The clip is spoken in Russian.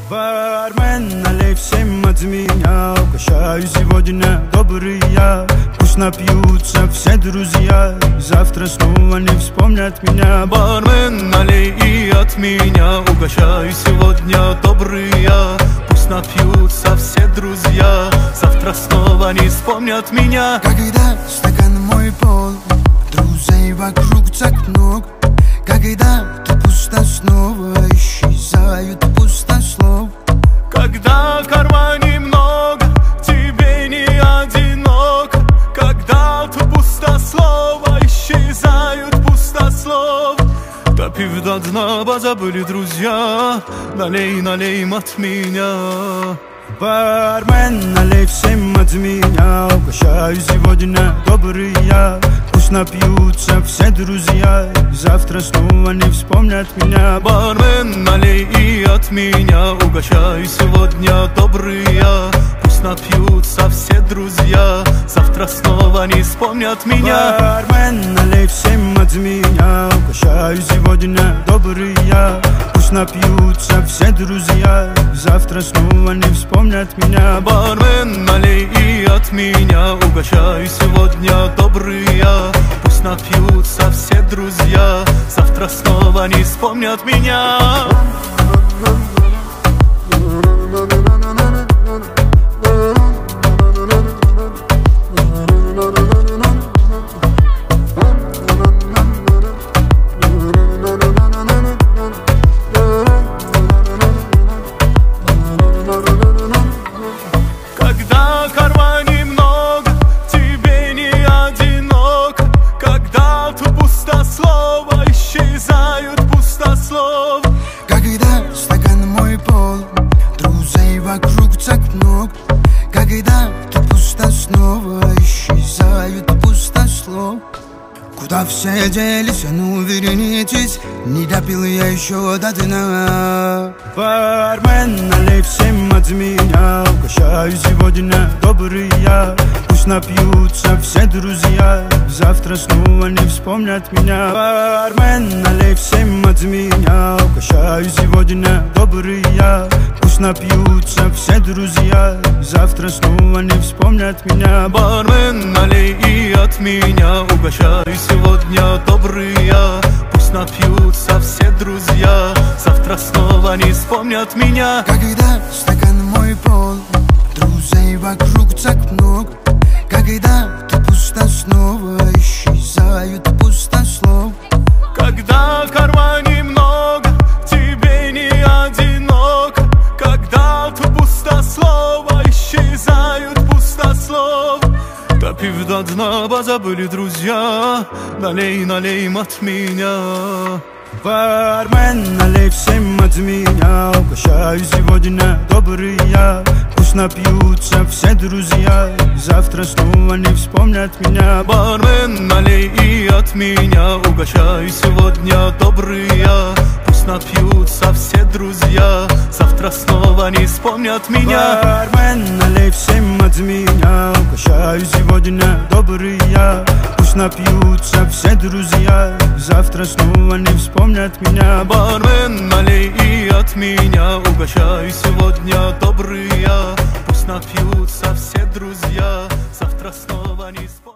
Бармен, налей всем от меня. Угощаю сегодня добрый я. Пусть напьются все друзья, завтра снова не вспомнят меня. Бармен, налей и от меня. Угощаю сегодня добрый я. Пусть напьются все друзья, завтра снова не вспомнят меня. Когда стакан мой пол, друзей вокруг так много. Когда ты пусто, снова исчезают пустослов. Когда в кармане много, тебе не одиноко. Когда ты пустослова, исчезают пустослов. Допив до дна, позабыли друзья. Налей, налей от меня. Бармен, налей всем от меня. Угощаю сегодня добрый я. Пусть напьются все друзья, завтра снова не вспомнят меня. Бармен, налей и от меня. Угощаю сегодня добрый я. Пусть напьются все друзья, завтра снова не вспомнят меня. Бармен, налей всем от меня. Угощаю сегодня добрый я. Пусть напьются все друзья, завтра снова не вспомнят меня. Бармен, налей и от меня. Угощаю сегодня добрый я. Пусть напьются все друзья, завтра снова не вспомнят меня. Когда в кармане много, тебе не одиноко. Когда ты пустослова, исчезают пустослов. Когда стакан мой пол, друзей вокруг так много. Когда ты пусто, снова исчезают пустослов. Куда все делись, а ну вернитесь, не допил я еще до дна. Бармен, налей всем от меня. Угощаю сегодня добрый я. Пусть напьются все друзья, завтра снова не вспомнят меня. Бармен, налей всем от меня. Угощаю сегодня добрый я. Пусть напьются все друзья, завтра снова не вспомнят меня. Бармен, налей и от меня. Угощаю сегодня добрый я. Пусть напьются все друзья, завтра снова не вспомнят меня. Когда стакан мой пол, друзей вокруг так много. Когда ты пусто, снова исчезают пустослов. Когда в кармане много, тебе не одиноко. Когда ты пустослова, исчезают пустослов. Допив до дна, позабыли друзья. Налей, налей от меня. Бармен, налей всем от меня. Угощаю сегодня добрый я. Пусть напьются все друзья, завтра снова не вспомнят меня. Бармен, налей и от меня. Угощаю сегодня добрый я. Пусть напьются все друзья, завтра снова не вспомнят меня. Бармен, налей всем от меня. Угощаю сегодня добрый я. Пусть напьются все друзья, завтра снова не вспомнят меня. Бармен, налей и от меня. Угощаю сегодня добрый я. Пусть напьются все друзья, завтра снова не вспомнят.